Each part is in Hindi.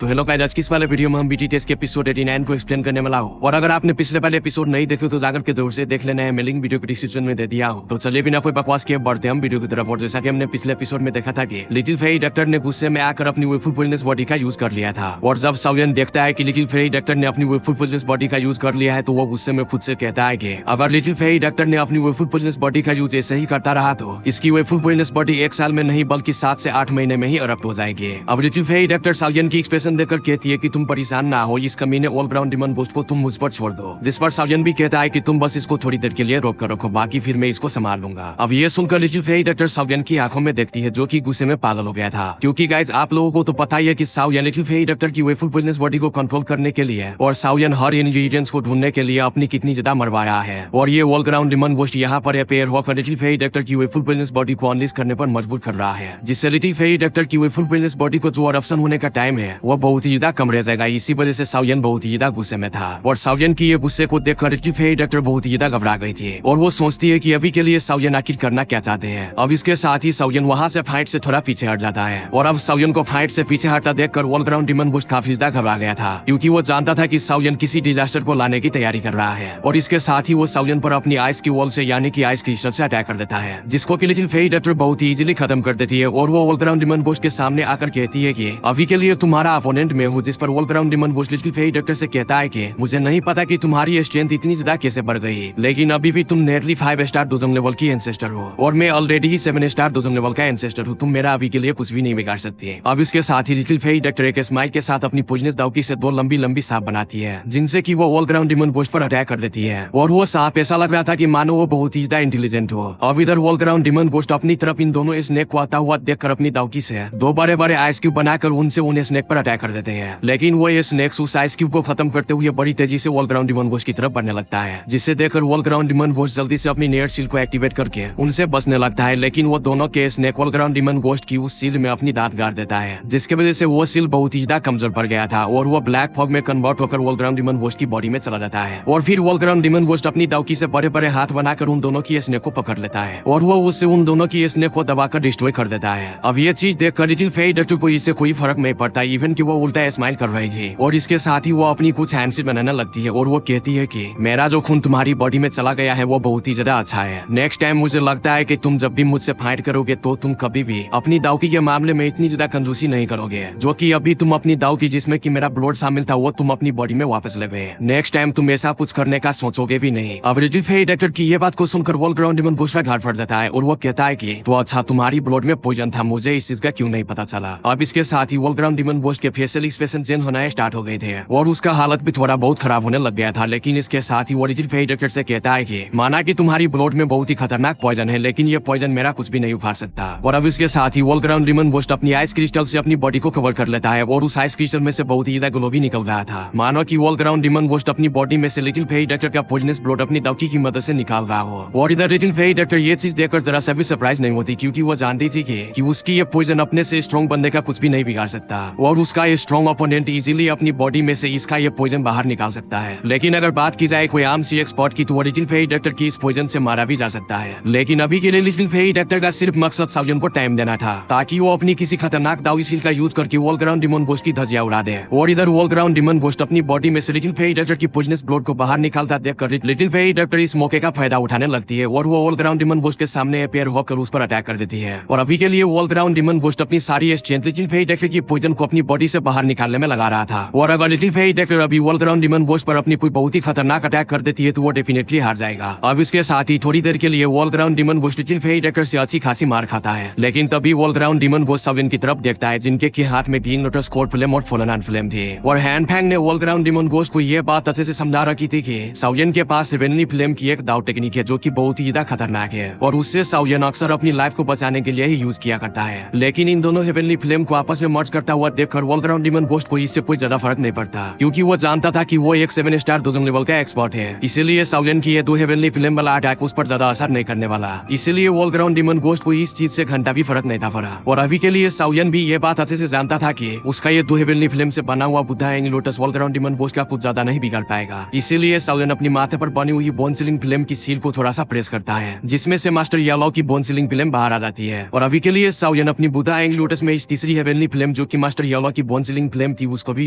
तो हेलो गाइस, आज किस वाले वीडियो में हम बीटी टेस्ट के एपिसोड 89 को एक्सप्लेन करने वाला हूँ। और अगर आपने पिछले वाले एपिसोड नहीं देखे तो जाकर के जरूर से देख लेना है। मैं लिंक वीडियो को डिस्क्रिप्शन में दे दिया हूँ। तो चलिए बिना कोई बकवास किए बढ़ते हम वीडियो की तरफ। और जैसा कि हमने पिछले एपिसोड में देखा था कि लिटिल फेरी डॉक्टर ने गुस्से में आकर अपनी वेफुल पोइजनस बॉडी का यूज कर लिया था। और जब साउयन देखता है कि लिटिल फेरी डॉक्टर ने अपनी वेफुल पोइजनस बॉडी का यूज कर लिया है तो वो गुस्से में खुद से कहता है कि अगर लिटिल फेरी डॉक्टर ने अपनी वेफुल पोइजनस बॉडी का यूज ऐसे ही करता रहा तो इसकी वेफुल पोइजनस बॉडी 1 साल में नहीं बल्कि 7 से 8 महीने में ही अरप्ट हो जाएगी। अब लिटिल फेरी डॉक्टर साउयन की एक्सप्रेशन देखकर कहती है कि तुम परेशान ना हो, इस कमीने ऑल ग्राउंड डिमन बोस्ट को तुम मुझ पर छोड़ दो। जिस पर साउयन भी कहता है कि तुम बस इसको थोड़ी देर के लिए रोक कर रखो, बाकी फिर मैं इसको संभाल लूंगा। अब ये सुनकर लिटिल फेरी डॉक्टर साउयन की आंखों में देखती है जो कि गुस्से में पागल हो गया था। क्योंकि गाइस आप लोगों को तो पता ही है कि साउयन लिटिल फेरी डॉक्टर की वेफुल पोइजनस बॉडी को कंट्रोल करने के लिए और साउयन हर इंग्रेडिएंट्स को ढूंढने के लिए अपनी कितनी ज्यादा मरवाया है। और ये ऑल ग्राउंड डिमन बोस्ट यहाँ पर अपेयर होकर लिटिल फेरी डॉक्टर की वेफुल पोइजनस बॉडी को अनलीश करने पर मजबूर कर रहा है, जिससे लिटिल फेरी डॉक्टर की वेफुल पोइजनस बॉडी को जो ऑप्शन होने का टाइम है वो बहुत ही ज्यादा कम रह जाएगा। इसी वजह से साउयन बहुत ही ज्यादा गुस्से में था। और साउयन की ये गुस्से को देखकर लिटिल फेरी डॉक्टर बहुत ही ज्यादा घबरा गई थी और वो सोचती है कि अभी के लिए साउयन आखिर करना क्या चाहते हैं। अब इसके साथ ही साउयन वहाँ से फाइट से थोड़ा पीछे हट जाता है। और अब साउयन को फाइट से पीछे हटता देखकर ऑल ग्राउंड डिमन बोस्ट काफी ज्यादा घबरा गया था, क्योंकि वो जानता था कि साउयन किसी डिजास्टर को लाने की तैयारी कर रहा है। और इसके साथ ही वो साउयन पर अपनी आइस की वॉल से यानी कि आइस क्रिस्टल से अटैक कर देता है, जिसको कि लिटिल फेरी डॉक्टर बहुत ही इजीली खत्म कर देती है। और वो ऑल ग्राउंड डिमन बोस्ट के सामने आकर कहती है कि अभी के लिए तुम्हारा अपोनेंट मैं हूँ। जिस पर all ground demon boast little fairy doctor से कहता है कि मुझे नहीं पता कि तुम्हारी स्ट्रेंथ इतनी ज्यादा कैसे बढ़ गई, लेकिन अभी भी तुम नेटली 5 स्टार दोजंग लेवल की एंसेस्टर हो और मैं ऑलरेडी ही 7 स्टार दोजंग लेवल का एंसेस्टर हूँ। तुम मेरा अभी के लिए कुछ भी नहीं बिगाड़ सकती। अब इसके साथ ही लिटिल फेरी डॉक्टर एक स्माइल के साथ अपनी पोइजनस दाउकी से 2 लंबी लंबी सांप बनाती है, जिनसे कि वो ऑल ग्राउंड डिमन बोस्ट पर अटैक कर देती है। और वो सांप ऐसा लग रहा था कि मानो वो बहुत ही ज्यादा इंटेलिजेंट हो। अब इधर ऑल ग्राउंड डिमन बोस्ट अपनी तरफ इन दोनों स्नेक को आता हुआ देखकर अपनी दाउकी से 2 बड़े बड़े आइस क्यूब बनाकर उनसे उन्हें स्नेक पर अटैक कर देते हैं। लेकिन वो ये स्नेक्स उस आइस क्यूब को खत्म करते हुए बड़ी तेजी से ऑल ग्राउंड डिमन बोस्ट की तरफ बढ़ने लगता है, जिससे देखकर ऑल ग्राउंड डिमन बोस्ट जल्दी से अपनी नेयर सील को एक्टिवेट करके उनसे बचने लगता है। लेकिन वो दोनों के स्नेक ऑल ग्राउंड डिमन बोस्ट की उस सील में अपनी दांत गाड़ देता है, जिसकी वजह से वो सील बहुत ही ज्यादा कमजोर पड़ गया था और वो ब्लैक फॉग में कन्वर्ट होकर ऑल ग्राउंड डिमन बोस्ट की बॉडी में चला जाता है। और फिर ऑल ग्राउंड डिमन बोस्ट अपनी दाउकी से बड़े बड़े हाथ बनाकर उन दोनों की स्नेक को पकड़ लेता है और वो उससे उन दोनों की स्नेक को दबाकर डिस्ट्रॉय कर देता है। अब ये चीज देखकर लिटिल फेरी डॉक्टर को इससे कोई फर्क नहीं पड़ता, इवन कि वो उल्टा स्माइल कर रही थी। और इसके साथ ही वो अपनी कुछ हैंडशीट बनाने लगती है और वो कहती है कि मेरा जो खून तुम्हारी बॉडी में चला गया है वो बहुत ही ज्यादा अच्छा है। नेक्स्ट टाइम मुझे लगता है कि तुम जब भी मुझसे फाइट करोगे तो तुम कभी भी अपनी दाउकी के मामले में इतनी ज्यादा कंजूसी नहीं करोगे, जो कि अभी तुम अपनी दाउकी जिसमें कि मेरा ब्लड शामिल था वो तुम अपनी बॉडी में वापस ले गए। नेक्स्ट टाइम तुम ऐसा कुछ करने का सोचोगे भी नहीं। अब लिटिल फेरी डॉक्टर की ये बात को सुनकर ऑल ग्राउंड डिमन बोस्ट का घाट फट जाता है और वो कहता है कि तो अच्छा तुम्हारी ब्लड में पॉइजन था, मुझे इस चीज का क्यों नहीं पता चला। अब इसके साथ ही ऑल ग्राउंड डिमन बोस्ट के फेशियल एक्सप्रेशन चेंज होना स्टार्ट हो गए थे और उसका हालत भी थोड़ा बहुत खराब होने लग गया था। लेकिन इसके साथ ही वो लिटिल फेरी डॉक्टर से कहता है कि माना कि तुम्हारी ब्लड में बहुत ही खतरनाक पॉइजन है, लेकिन ये पॉइजन मेरा कुछ भी नहीं उखाड़ सकता। और अब इसके साथ ही ऑल ग्राउंड डिमन बोस्ट अपनी आइस क्रिस्टल से अपनी बॉडी को कवर कर लेता है और उस आइस क्रिस्टल में से बहुत ही ज्यादा ग्लो भी निकल रहा था, मानो कि ऑल ग्राउंड डिमन बोस्ट अपनी बॉडी में से लिटिल फेरी डॉक्टर का पॉइजनस ब्लड अपनी दाउकी की मदद से निकाल रहा हो। और इधर लिटिल फेरी डॉक्टर ये चीज देखकर जरा सा भी सरप्राइज नहीं होती, क्योंकि वो जानती थी कि उसकी ये पॉइजन अपने से स्ट्रॉन्ग बंदे का कुछ भी नहीं बिगाड़ सकता और उसका ये स्ट्रॉन्ग ओपोनेंट इजीली अपनी बॉडी में से इसका ये पॉइजन बाहर निकाल सकता है। लेकिन अगर बात की जाए कोई आम सी एक्सपर्ट की तो वो लिटिल फेरी डॉक्टर की इस पॉइजन से मारा भी जा सकता है। लेकिन अभी के लिए लिटिल फेरी डॉक्टर का सिर्फ मकसद साउयन को टाइम देना था, ताकि वो अपनी किसी खतरनाक दाऊ स्किल का यूज करके ऑल ग्राउंड डिमन बोस्ट की धज्जियां उड़ा दे। और इधर ऑल ग्राउंड डिमन बोस्ट अपनी बॉडी में से लिटिल फेरी डॉक्टर की पॉइजनस ब्लड को बाहर निकालता देखकर लिटिल फेरी डॉक्टर इस मौके का फायदा उठाने लगती है और वो ऑल ग्राउंड डिमन बोस्ट के सामने अपेयर होकर उस पर अटैक कर देती है। और अभी के लिए ऑल ग्राउंड डिमन बोस्ट अपनी सारी स्ट्रेंथ लिटिल फेरी डॉक्टर की पॉइजन को अपनी बॉडी से बाहर निकालने में लगा रहा था। और अगर लिटिल फेरी डॉक्टर अभी ऑल ग्राउंड डिमन बोस्ट पर अपनी कोई बहुत ही खतरनाक अटैक कर देती है तो वो डेफिनेटली हार जाएगा। अब इसके साथ ही थोड़ी देर के लिए all ground demon boast little fairy doctor से अच्छी खासी मार खाता है। लेकिन तभी all ground demon boast Xiao Yan की तरफ देखता है, जिनके के हाथ में ग्रीन लोटस कोड फ्लेम और फॉलन फ्लेम थी। और हैंड फैंग ने ऑल ग्राउंड डिमन बोस्ट को ये बात अच्छे से समझा रखी थी कि साउयन के पास हेवनली फ्लेम की एक दाव टेक्निक है जो कि बहुत ही ज्यादा खतरनाक है और उससे साउयन अक्सर अपनी लाइफ को बचाने के लिए ही यूज किया करता है। लेकिन इन दोनों हेवनली फ्लेम को आपस में मर्ज करता हुआ देखकर ऑल ग्राउंड डिमन बोस्ट को इससे कोई ज्यादा फर्क नहीं पड़ता, क्योंकि वो जानता था कि वो एक 7 स्टार दोजंग लेवल का एक्सपर्ट है। इसीलिए साउयन की ये 2 हेवनली फ्लेम वाला अटैक उस पर ज्यादा असर नहीं करने वाला। इसीलिए ऑल ग्राउंड डिमन बोस्ट को इस चीज से घंटा भी फर्क नहीं था पड़ा। और अभी के लिए साउयन भी ये बात अच्छे से जानता था कि उसका ये 2 हेवनली फ्लेम से बना हुआ बुद्धा एंग lotus all ground demon boast का कुछ ज्यादा नहीं बिगाड़ पाएगा। इसीलिए साउयन अपनी माथे पर बनी हुई बोन सीलिंग फ्लेम की सील को थोड़ा सा प्रेस करता है, जिसमें से मास्टर येलो की बोन सीलिंग फ्लेम बाहर आ जाती है। और अभी के लिए साउयन अपनी बुद्धा एंग लोटस में इस तीसरी हेवनली फ्लेम जो कि मास्टर येलो की बोनसिलिंग फ्लेम थी उसको भी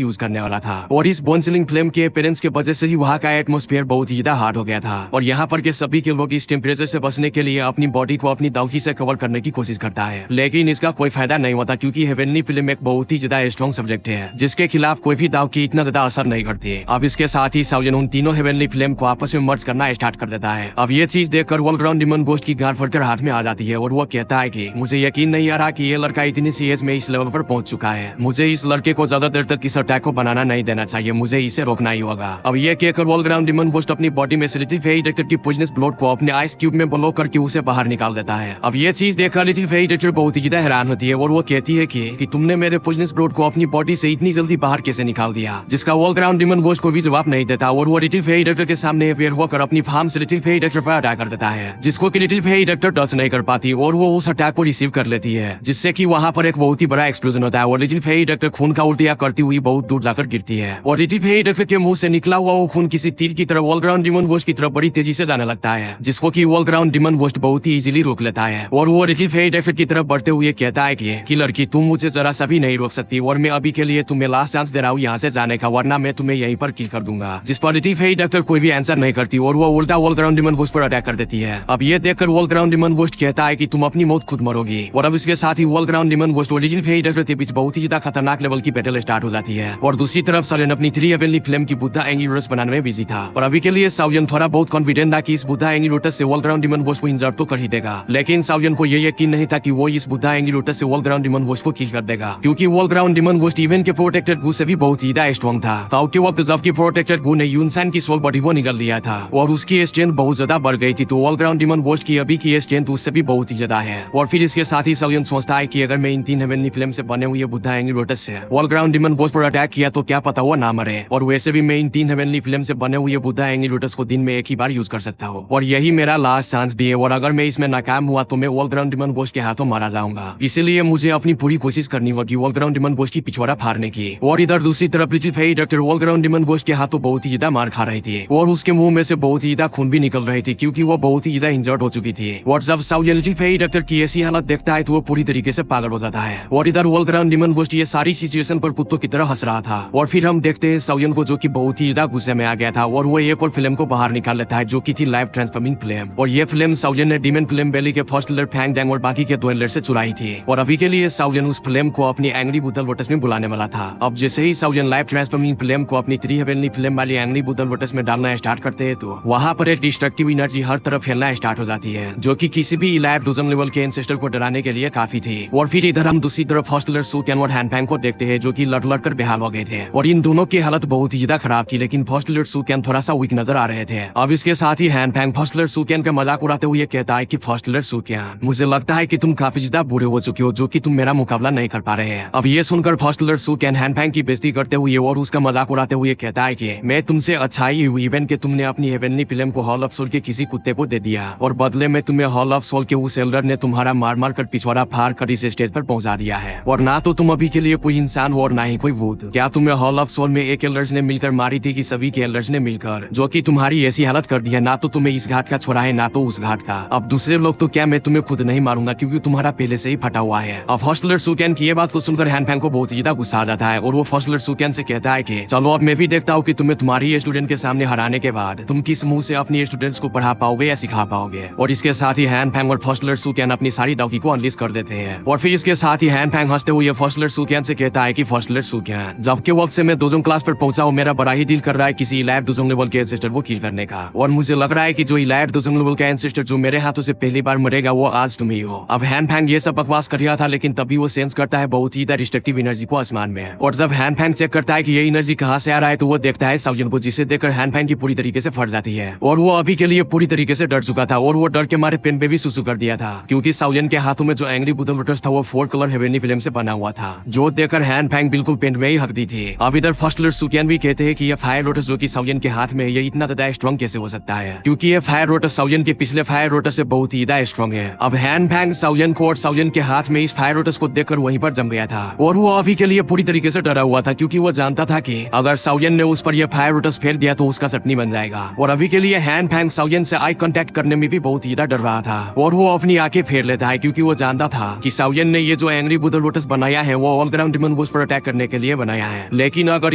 यूज करने वाला था। और इस बोनसिलिंग फ्लेम के अपीयरेंस के वजह से ही वहाँ का एटमोस्फेयर बहुत ही ज्यादा हार्ड हो गया था और यहाँ पर के सभी के लोग इस टेम्परेचर से बचने के लिए अपनी बॉडी को अपनी दावकी से कवर करने की कोशिश करता है, लेकिन इसका कोई फायदा नहीं होता क्योंकि हेवनली फ्लेम एक बहुत ही ज्यादा स्ट्रॉन्ग सब्जेक्ट है जिसके खिलाफ कोई भी दावकी इतना ज्यादा असर नहीं करती। अब इसके साथ ही साउयन उन तीनों हेवनली फ्लेम को आपस में मर्ज करना स्टार्ट कर देता है। अब ये चीज देखकर वोल्ग्राउंड डिमन घोस्ट की गांड फटकर हाथ में आ जाती है और वो कहता है कि मुझे यकीन नहीं आ रहा कि ये लड़का इतनी सी एज में इस लेवल पर पहुंच चुका है। मुझे इस लड़के को ज्यादा देर तक इस अटैक को बनाना नहीं देना चाहिए, मुझे इसे रोकना ही होगा। अब ये कहकर वोल्ग्राउंड डिमन घोस्ट अपनी बॉडी में से लिटिल फेई डायरेक्टर की पॉइजनस ब्लड को अपने आइस क्यूब में ब्लो करके उसे बाहर निकाल देता है। अब ये चीज देखकर लिटिल फेई डायरेक्टर बहुत ही ज्यादा हैरान होती है और वो कहती है कि तुमने मेरे पॉइजनस ब्लड को अपनी बॉडी से इतनी जल्दी बाहर कैसे निकाल दिया, जिसका वोल्ग्राउंड डिमन घोस्ट को भी जवाब नहीं देता और वो लिटिल फेई डायरेक्टर के सामने अपेयर होकर अपनी फार्म से लिटिल फेई डायरेक्टर पर अटैक कर देता है, जिसको कि लिटिल फेई डायरेक्टर टच नहीं कर पाती और वो उस अटैक को रिसीव कर लेती है, जिससे कि वहाँ पर एक बहुत ही बड़ा एक्सप्लोजन होता है और लिटिल फेई डायरेक्टर खून का उल्टिया करती हुई बहुत दूर जाकर गिरती है और लिटिल फेई डायरेक्टर के मुंह से निकला हुआ वो खून किसी तीर की तरह वोल्ग्राउंड डिमन घोस्ट की तरफ बड़ी तेजी से जाने लगता है, जिसको कि वोल्ग्राउंड डिमन घोस्ट बहुत ही इजीली रोक लेता है और वो लिटिल फेई डायरेक्टर की तरफ बढ़ते हुए कहता है कि लड़की तुम मुझे जरा सा भी नहीं रोक सकती और मैं अभी के लिए तुम्हें लास्ट चांस दे रहा हूँ यहाँ से जाने का, वरना मैं तुम्हें यहीं पर किल कर दूंगा। जिस पर लिटिल फेई डायरेक्टर कोई भी आंसर नहीं करती और वो उल्टा वोल्ग्राउंड डिमन घोस्ट पर अटैक कर देती है। अब ये देखकर वोल्ग्राउंड डिमन घोस्ट कहता है कि तुम अपनी मौत खुद मरोगी और अब इसके साथ ही वोल्ग्राउंड डिमन घोस्ट और लिटिल फेई डायरेक्टर के बीच बहुत ही ज्यादा खतरनाक लेवल की बैटल स्टार्ट हो जाती है और दूसरी तरफ साउयन अपनी 3 हेवनली फ्लेम की बुद्धा एंग्री लोटस बनाने में बिजी था और अभी के लिए साउयन थोड़ा बहुत कॉन्फिडेंट था कि इस बुद्धा एंग्री लोटस से वोल्ग्राउंड डिमन घोस्ट को इंजर तो कर ही देगा, लेकिन साउयन को ये यकीन नहीं था कि वो इस बुद्धा एंग्री लोटस से वोल्ग्राउंड डिमन घोस्ट को किल कर देगा, क्योंकि वोल्ग्राउंड डिमन घोस्ट इवेंट के प्रोटेक्टेड गू से भी बहुत ज्यादा स्ट्रॉन्ग था। ताऊ के वक्त जब की प्रोटेक्टेड गू ने यूनसान की सोल बॉडी को निकल लिया था और उसकी स्ट्रेंथ बहुत ज्यादा बढ़ गई थी, तो वोल्ग्राउंड डिमन घोस्ट की अभी की स्ट्रेंथ उससे भी बहुत ही ज्यादा है। और फिर इसके साथ ही साउयन सोचता है कि अगर मैं इन 3 हेवनली फ्लेम से बने हुए बुद्धा एंग्री लोटस से वोल्ग्राउंड डिमन घोस्ट पर अटैक किया तो क्या पता वो ना मरे, और वैसे भी मैं इन 3 हेवनली फ्लेम से बने हुए बुद्धा एंग्री लोटस को दिन में एक ही बार यूज कर सकता हूँ और यही मेरा लास्ट चांस भी है, और अगर मैं इसमें नाकाम हुआ तो मैं वोल्ग्राउंड डिमन घोस्ट के हाथों मारा जाऊंगा। इसीलिए मुझे अपनी पूरी कोशिश करनी होगी वोल्ग्राउंड डिमन घोस्ट की पिछवाड़ा फाड़ने की। और इधर दूसरी तरफ little fairy director all ground demon ghost के हाथों बहुत ही ज्यादा मार खा रही थी और उसके मुंह में से बहुत ही ज्यादा खून भी निकल रही थी क्योंकि वो बहुत ही ज्यादा इंजर्ड हो चुकी थी। और जब साउयन लिटिल फेई डायरेक्टर की ऐसी हालत देखता है तो वो पूरी तरीके से पागल हो जाता है और इधर वोल्ग्राउंड डिमन घोस्ट ये सारी सिचुएशन पर कुत्तों की तरह हंस रहा था। और फिर हम देखते हैं साउयन को जो कि बहुत ही ज्यादा गुस्से में आ गया था और वो एक और फ्लेम को बाहर निकाल लेता है जो कि थी लाइफ ट्रांसफॉर्मिंग फ्लेम, और ये फ्लेम साउयन ने डीमन फ्लेम बेली के फर्स्ट लेयर फैंग डैंग और बाकी के 2 लेयर से चुराई थी और अभी के लिए साउयन उस फ्लेम को अपनी एंग्री बुद्धा लोटस में बुलाने वाला था। अब जैसे ही साउयन लाइफ ट्रांसफॉर्मिंग फ्लेम को अपनी 3 हेवनली फ्लेम वाली एंग्री बुद्धा लोटस में डालना स्टार्ट करते हैं तो वहाँ पर एक डिस्ट्रक्टिव एनर्जी हर तरफ फैलना स्टार्ट हो जाती है जो कि किसी भी इलाइव डोजन लेवल के एंसेस्टर को डराने के लिए काफी थी। और फिर इधर हम दूसरी तरफ फर्स्ट लेयर सू कैन और हैंडफैंग को देखते हैं जो कि लड़ लड़ कर बेहाल हो गए थे और इन दोनों की हालत बहुत ही ज्यादा खराब थी, लेकिन फर्स्ट लेयर सू कैन थोड़ा सा वीक नजर आ रहे थे। अब इसके साथ ही हैंडफैंग फर्स्ट लेयर सू कैन का मजाक उड़ाते हुए कहता है कि फर्स्ट लेयर सू कैन, मुझे लगता है कि तुम काफी ज्यादा बुरे हो चुके हो जो कि तुम मेरा मुकाबला नहीं कर पा रहे हैं। अब ये सुनकर फर्स्ट लेयर सू कैन हैंडफैंग की बेइज्जती करते हुए और उसका मजाक उड़ाते हुए कहता है कि मैं तुमसे अच्छा ही हुई इवेंट के तुमने अपनी हेवनली फिल्म को हॉल ऑफ सोल के किसी कुत्ते को दे दिया और बदले में तुम्हें हॉल ऑफ सोल के उस एल्डर ने तुम्हारा मार मार कर पिछवाड़ा फाड़ कर इस स्टेज पर पहुंचा दिया है और ना तो तुम अभी के लिए कोई इंसान हो और ना ही कोई भूत। क्या तुम्हें हॉल ऑफ सोल में एक एल्डर्स ने मिलकर मारी थी कि सभी के एल्डर्स ने मिलकर, जो कि तुम्हारी ऐसी हालत कर दी है, ना तो तुम्हें इस घाट का छोड़ा है ना तो उस घाट का। अब दूसरे लोग तो क्या, मैं तुम्हें खुद नहीं मारूंगा क्योंकि तुम्हारा पहले से ही फटा हुआ है। अब फर्स्ट लेयर सुकैन की ये बात को सुनकर हैंडफैंग को बहुत ज्यादा गुस्सा आ जाता है और वो फर्स्ट लेयर सुकैन से कहता है कि चलो अब मैं भी देखता हूँ कि तुम्हें तुम्हारी स्टूडेंट के सामने हराने के बाद तुम किस मुंह से अपनी स्टूडेंट्स को पढ़ा पाओगे या सिखा पाओगे। और इसके साथ ही हैंडफैंग और फर्स्ट लेयर सुकैन अपनी सारी दावकी को अनलिस्ट कर देते हैं और फिर इसके साथ ही हैंडफैंग हंसते हुए फर्स्ट लेयर सुकैन से कहता है कि फर्स्ट लेयर सुकैन, जब के वक्त से मैं दोजोंग क्लास पर पहुंचा हूँ मेरा बड़ा ही दिल कर रहा है किसी इलाइव दोजोंग लेवल के एंसेस्टर को किल करने का, और मुझे लग रहा है कि जो इलाइव दोजोंग लेवल का एंसेस्टर जो मेरे हाथों से पहली बार मरेगा वो आज तुम ही हो। अब हैंडफैंग ये सब बकवास कर रहा था लेकिन तभी वो सेंस करता है बहुत ही डिस्ट्रक्टिव एनर्जी को आसमान में, और जब हैंडफैंग चेक करता है कि ये एनर्जी कहाँ से आ रहा है तो वो देखता है साउयन को, जिसे देखकर हैंडफैंग की पूरी तरीके से फट जाती है और वो अभी के लिए पूरी तरीके से डर चुका था और वो डर के मारे पेन पे भी सुसु कर दिया था क्योंकि साउयन के हाथों में जो एंग्री बुद्धा लोटस था वो 4 कलर हेवनली फिल्म से बना हुआ था, जो देखकर हैंडफैंग बिल्कुल पेन में ही हक दी थी। अब इधर फर्स्ट लेयर सुकैन भी कहते हैं कि ये फायर लोटस जो कि साउयन के हाथ में ये इतना ज्यादा स्ट्रॉन्ग कैसे हो सकता है क्योंकि ये फायर लोटस साउयन के पिछले फायर लोटस से बहुत ही ज्यादा स्ट्रॉन्ग है। अब हैंडफैंग साउयन को और साउयन के हाथ में इस फायर लोटस को देखकर वहीं पर जम गया था और वो अभी के लिए पूरी तरीके से डरा हुआ था क्योंकि वो जानता था कि अगर साउयन ने उस पर यह फायर लोटस फेर दिया तो उसका चटनी बन जाएगा। और अभी के लिए हैंडफैंग साउयन से आई कांटेक्ट करने में भी बहुत ज्यादा डर रहा था और वो अपनी आंखें फेर लेता है क्योंकि वो जानता था कि साउयन ने ये जो एंग्री बुद्धा लोटस बनाया है वो all ground demon demon ghost पर अटैक करने के लिए बनाया है। लेकिन अगर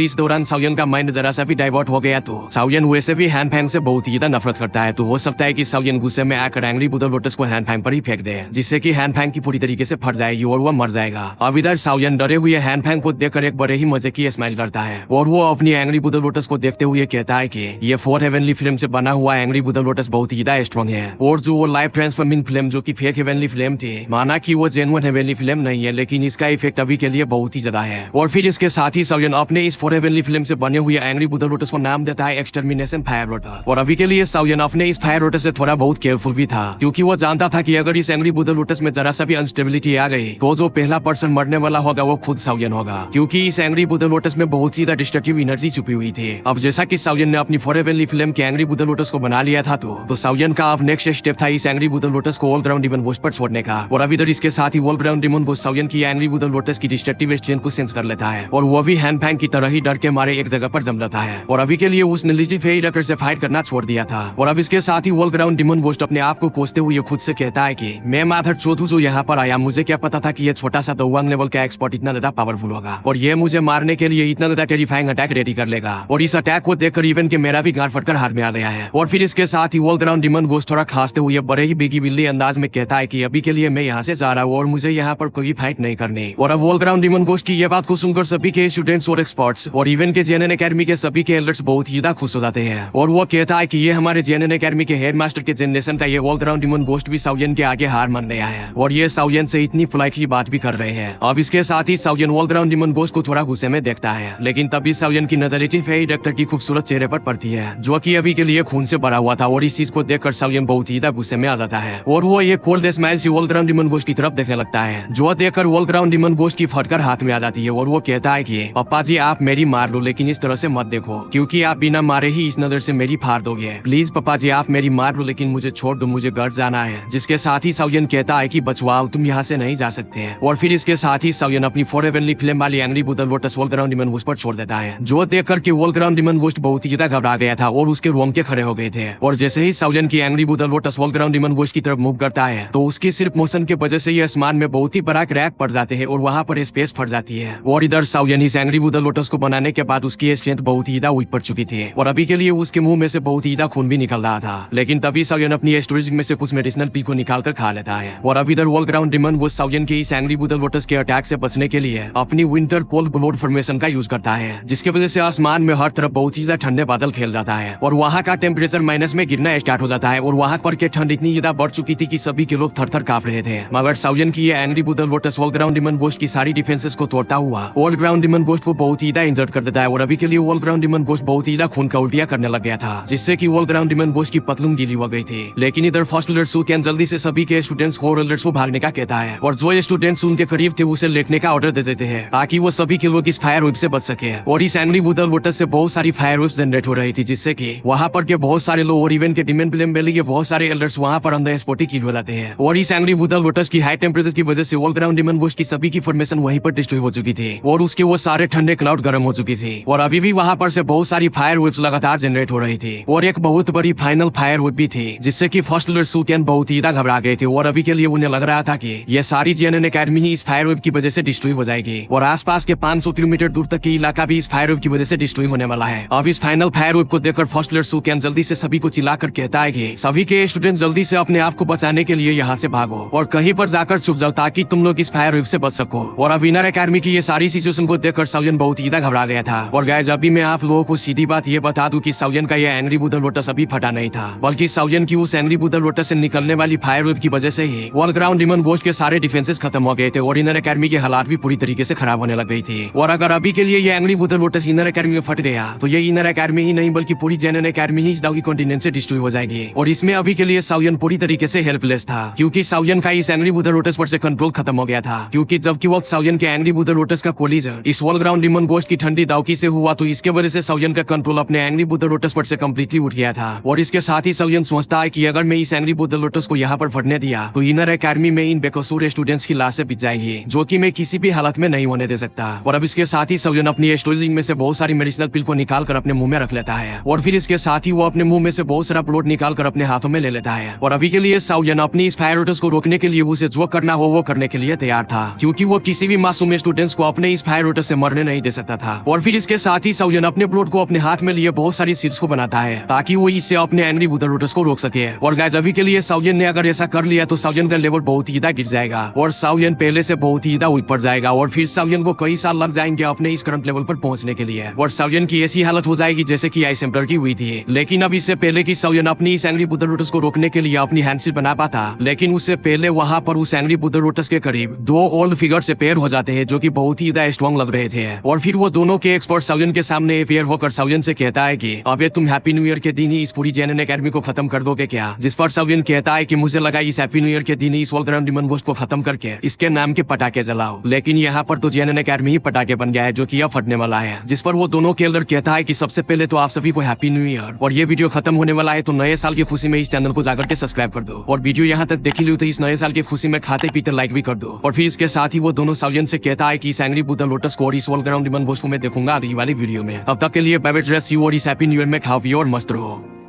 इस दौरान साउयन का माइंड जरा सा भी डाइवर्ट हो गया तो साउयन वैसे भी हैन फैंग से बहुत ही ज्यादा नफरत करता है, तो हो सकता है कि साउयन गुस्से में आकर एंग्री बुदल लोटस को हैन फैंग पर ही फेंक दे, जिससे कि हैन फैंग की पूरी तरीके से फट जाएगी और वह मर जाएगा। अब इधर साउयन डरे हुए हैन फैंग को देखकर एक बड़े ही मजे की स्माइल करता है और वो अपनी एंग्री बुदल लोटस को देखते हुए कहता है कि ये 4 हेवनली फ्लेम से बना हुआ एंग्री बुदल लोटस बहुत ही ज्यादा स्ट्रॉन्ग है, और जो वो लाइफ ट्रांसफॉर्मिंग फ्लेम जो कि फेक हेवनली फ्लेम थी, माना कि वो जेन्युइन हेवनली फ्लेम नहीं है, लेकिन इसका इफेक्ट अभी के लिए बहुत ही ज्यादा है। और फिर इसके साथ ही साउयन अपने इस 4 हेवनली फ्लेम से बने हुए एंग्री बुदल लोटस को नाम देता है एक्सटर्मिनेशन फायर रोटर। और अभी के लिए साउयन अपने इस फायर रोटर से थोड़ा बहुत केयरफुल भी था, क्योंकि वो जानता था कि अगर इस एंग्री बुदल लोटस में जरा सा भी अनस्टेबिलिटी आ गई तो जो पहला पर्सन मरने वाला होगा वो खुद साउयन होगा, क्योंकि इस एंग्री बुदल लोटस में बहुत ही डिस्ट्रक्टिव एनर्जी छुपी हुई थी। अब जैसा कि साउयन ने अपनी 4 हेवनली फ्लेम के एंग्री बुदल लोटस को बना लिया था, तो साउयन का अब नेक्स्ट स्टेप था इस एंग्री बुदल लोटस को ऑल ग्राउंड डिमन घोस्ट पर छोड़ने का। और अब इधर इसके साथ ही ऑल ग्राउंड डिमन घोस्ट साउयन की एंग्री बुदल लोटस की डिस्ट्रक्टिव स्ट्रेंथ को सेंस कर लेता है, और वो भी हैन फैंग की तरह ही डर के मारे एक जगह पर जम जाता है। और अभी के लिए उसने लिजिफेई रैप्टर से फाइट करना छोड़ दिया था। और अब इसके साथ ही ऑल ग्राउंड डिमन घोस्ट अपने आप को कोसते हुए खुद से कहता है कि मैं माधर चौधू जो यहाँ पर आया, मुझे क्या पता था कि ये छोटा सा दवांग लेवल का एक्सपर्ट इतना ज्यादा पावरफुल होगा और ये मुझे मारने के लिए इतना ज्यादा टेरिफाइंग अटैक रेडी कर लेगा। और इस अटैक को देखकर इवन के मेरा भी गांड फटकर हाथ में आ गया है। और फिर इसके साथ ही ऑल ग्राउंड डिमन घोस्ट थोड़ा खांसते हुए बड़े ही बिगी बिल्ली अंदाज में कहता है कि अभी के लिए मैं यहाँ से जा रहा हूँ और मुझे यहाँ पर कोई फाइट नहीं करनी। और अब ऑल ग्राउंड डिमन घोस्ट की ये बात को सुनकर सभी के स्टूडेंट्स और एक्सपर्ट्स और इवन के जेएनएन एकेडमी के सभी के एल्डर्स बहुत ही ज्यादा खुश हो जाते हैं। और वो कहता है कि ये हमारे जेएनएन एकेडमी के हेडमास्टर के जनरेशन का ये ऑल ग्राउंड डिमन घोस्ट भी साउयन के आगे हार मान गया है और ये साउयन से इतनी पोलाइटली बात भी कर रहे हैं। अब इसके साथ ही साउयन ऑल ग्राउंड डिमन घोस्ट को थोड़ा गुस्से में देखता है, लेकिन तभी साउयन की नजर लिजिफेई रैप्टर की खूबसूरत चेहरे पर पड़ती है, जो कि अभी के लिए खून से भरा हुआ था। और इस चीज को देखकर साउयन बहुत ही ज्यादा गुस्से में आ जाता है और वो एक कोल्ड स्माइल से ऑल ग्राउंड डिमन घोस्ट की तरफ देखने लगता है, जो देखकर ऑल ग्राउंड डिमन घोस्ट की फटकर हाथ में आ जाती है। और वो कहता है कि पापा जी आप मेरी मार लो, लेकिन इस तरह से मत देखो, क्योंकि आप बिना मारे ही इस नजर से मेरी फाड़ दोगे। प्लीज पापा जी आप मेरी मार लो, लेकिन मुझे छोड़ दो, मुझे घर जाना है। जिसके साथ ही साउयन कहता है कि बचवाओ तुम यहाँ से नहीं जा सकते हैं। और फिर इसके साथ ही साउयन अपनी 4 हेवनली फ्लेम वाली angry Buddha lotus all ground demon ghost पर छोड़ देता है, जो देखकर कि ऑल ग्राउंड डिमन घोस्ट बहुत ही ज्यादा घबरा गया था और उसके रोंगटे खड़े हो गए थे। और जैसे ही साउयन की angry Buddha lotus all ground demon ghost की तरफ मूव करता है, तो उसकी सिर्फ मोशन के वजह से ये आसमान में बहुत ही बड़ा क्रैक पड़ जाते हैं और वहाँ पर स्पेस फट जाती है। और इधर साउयन इस एंग्री बुदल लोटस को बनाने के बाद उसकी स्ट्रेंथ बहुत ही ज्यादा वीक पड़ चुकी थी और अभी के लिए उसके मुंह में से बहुत ही ज्यादा खून भी निकल रहा था। लेकिन तभी साउयन अपनी स्टोरेज में से कुछ मेडिसिनल पी को निकाल कर खा लेता है। और अब इधर ऑल ग्राउंड डिमन घोस्ट साउयन के इस एंग्री बुदल लोटस के अटैक से बचने के लिए अपनी विंटर कोल्ड ब्लोड फॉर्मेशन का यूज करता है, जिसकी वजह से आसमान में हर तरफ बहुत ही ज्यादा ठंडे बादल खेल जाता है और वहाँ का टेम्परेचर माइनस में गिरना स्टार्ट हो जाता है। और वहाँ पर के ठंड इतनी ज्यादा बढ़ चुकी थी कि सभी के लोग थर-थर कांप रहे थे। मगर साउयन की ये angry Buddha lotus all ground demon ghost की सारी डिफेंसेस को तोड़ता हुआ ऑल ग्राउंड डिमन घोस्ट को बहुत ही ज्यादा इंजर्ड कर देता है। और अभी के लिए ऑल ग्राउंड डिमन घोस्ट बहुत ही ज्यादा खून का उल्टिया करने लग गया था, जिससे कि ऑल ग्राउंड डिमन घोस्ट की पतलून गीली हो गई थी। लेकिन इधर फर्स्ट एल्डर सू कैन जल्दी से सभी के स्टूडेंट्स को और एल्डर्स को भागने का कहता है, और जो स्टूडेंट्स उनके करीब थे उसे लेटने का ऑर्डर दे देते हैं, ताकि वो सभी के लोग इस फायर वेव से बच सके। और इस एंग्री बुदल लोटस से बहुत सारी फायर वेव्स जनरेट हो रही थी, जिससे कि वहाँ पर के बहुत सारे लोग और इवन के डिमन फ्लेम वैली के बहुत सारे एल्डर्स वहाँ पर अंदर स्पॉटी किल हो जाते हैं। और इस एंग्री बुदल लोटस की हाई टेम्परेचर की वजह से ऑल ग्राउंड डिमन घोस्ट की सभी की फॉर्मेशन वहीं पर डिस्ट्रॉय हो चुकी थी और उसके वो सारे ठंडे क्लाउड गर्म हो चुकी थी। और अभी भी वहाँ पर से बहुत सारी फायर वेव्स लगातार जनरेट हो रही थी और एक बहुत बड़ी फाइनल फायर वेव भी थी, जिससे कि फर्स्ट एल्डर सू कैन बहुत ही ज्यादा घबरा गए थे। और अभी के लिए उन्हें लग रहा था कि ये सारी जेएनएन एकेडमी ही इस फायर वेव की वजह से डिस्ट्रॉय हो जाएगी और आसपास के 500 किलोमीटर दूर तक के इलाका भी इस फायर वेव की वजह से डिस्ट्रॉय होने वाला है। अब इस फाइनल फायर वेव को देखकर फर्स्ट एल्डर सू कैन जल्दी से सभी को चिल्लाकर कहता है कि सभी के स्टूडेंट जल्दी से अपने आप को बचाने के लिए यहाँ से भागो और कहीं पर जाकर छुप जाओ, ताकि तुम लोग इस फायर वेव से बच सको। और अब इनर एकेडमी की ये सारी सिचुएशन को देखकर साउयन बहुत ही ज्यादा घबरा गया था। और गाइस अभी मैं आप लोगों को सीधी बात ये बता दूं कि साउयन का ये एंग्री बुदल लोटस अभी फटा नहीं था, बल्कि साउयन की उस एंग्री बुदल लोटस से निकलने वाली फायर वेव की वजह से ही ऑल ग्राउंड डिमन घोस्ट के सारे डिफेंसेस खत्म हो गए थे और इनर एकेडमी के हालात भी पूरी तरीके से खराब होने लग गई थी। और अगर अभी के लिए ये angry Buddha lotus inner academy में फट गया तो ये इनर एकेडमी ही नहीं बल्कि पूरी जेएनएन एकेडमी ही इस दागी कॉन्टिनेंट से डिस्ट्रॉय हो जाएगी। और इसमें अभी के लिए साउयन पूरी तरीके से हेल्पलेस था, क्योंकि साउयन का इस एंग्री बुदल लोटस पर से कंट्रोल खत्म हो गया था। क्योंकि जबकि वक्त साउयन के एंग्री बुदल लोटस का कोलिजन इस ऑल ग्राउंड डिमन घोस्ट की ठंडी दावकी से हुआ, तो इसके वजह से साउयन का कंट्रोल अपने एंग्री बुदल लोटस पर से कंप्लीटली उठ गया था। और इसके साथ ही साउयन सोचता है कि अगर मैं इस एंग्री बुदल लोटस को यहाँ पर फटने दिया तो इनर एकेडमी में इन बेकसूर स्टूडेंट्स की लाशें बिछ जाएगी, जो कि मैं किसी भी हालत में नहीं होने दे सकता। और अब इसके साथ ही साउयन अपनी स्टोरेज में से बहुत सारी मेडिसिनल पिल को निकाल कर अपने मुंह में रख लेता है और फिर इसके साथ ही वो अपने मुंह में से बहुत सारा ब्लड निकाल कर अपने हाथों में ले लेता है। और अभी के लिए साउयन अपनी इस फायर रोटस को रोकने के लिए उसे जो करना हो वो करने के लिए तैयार था, क्योंकि वो किसी भी मासूम स्टूडेंट्स को अपने इस फायर रोटर से मरने नहीं दे सकता था। और फिर इसके साथ ही साउयन अपने प्लॉट को अपने हाथ में लिए बहुत सारी सीड्स को बनाता है ताकि वो इससे अपने एंग्री बुदर रोटर्स को रोक सके। और गाइस अभी के लिए साउयन ने अगर ऐसा कर लिया तो साउयन का लेवल बहुत ही ज्यादा गिर जाएगा और साउयन पहले से बहुत ही ज्यादा ऊपर जाएगा और फिर साउयन को कई साल लग जाएंगे अपने इस करंट लेवल पर पहुंचने के लिए। और साउयन की ऐसी हालत हो जाएगी जैसे कि आइस एम्पर की हुई थी। लेकिन अब इससे पहले कि साउयन अपनी इस एंग्री बुदर रोटर्स को रोकने के लिए अपनी हैंडशिप बना पाता, लेकिन उससे पहले वहां पर उस एंग्री बुदर रोटर्स के करीब दो ओल्ड फिगर से पेयर हो जाते हैं जो कि बहुत ही ज्यादा स्ट्रॉन्ग लग रहे थे। और फिर वो दोनों के एक्सपर्ट साउयन के सामने पेयर होकर साउयन से कहता है कि अबे तुम हैप्पी न्यू ईयर के दिन ही इस पूरी जेनन एकेडमी को खत्म कर दोगे क्या? जिस पर साउयन कहता है कि मुझे लगा इस हैप्पी न्यू ईयर के दिन ही इस वोल्करम डिमन घोस्ट को खत्म करके इसके नाम के पटाखे जलाओ। लेकिन यहाँ पर तो जेनन एकेडमी ही पटाखे बन गया है जो कि अब फटने वाला है। जिस पर वो दोनों के एल्डर कहता है कि सबसे पहले तो आप सभी को हैप्पी न्यू ईयर। और ये वीडियो खत्म होने वाला है तो नए साल की खुशी में इस चैनल को जाकर के सब्सक्राइब कर दो और वीडियो यहाँ तक देखी ली तो इस नए साल की खुशी में खाते पीते लाइक भी कर दो। और फिर इसके साथ ही वो दोनों साउयन से कहता है कि इस एंग्री बुदर लोटस को और इस वोल्करम डिमन घोस्ट को मैं देखूंगा अगली वाली वीडियो में। तब तक के लिए बाय बाय, ड्रेस यू और इस हैप्पी न्यू ईयर में खाओ पियो और मस्त रहो।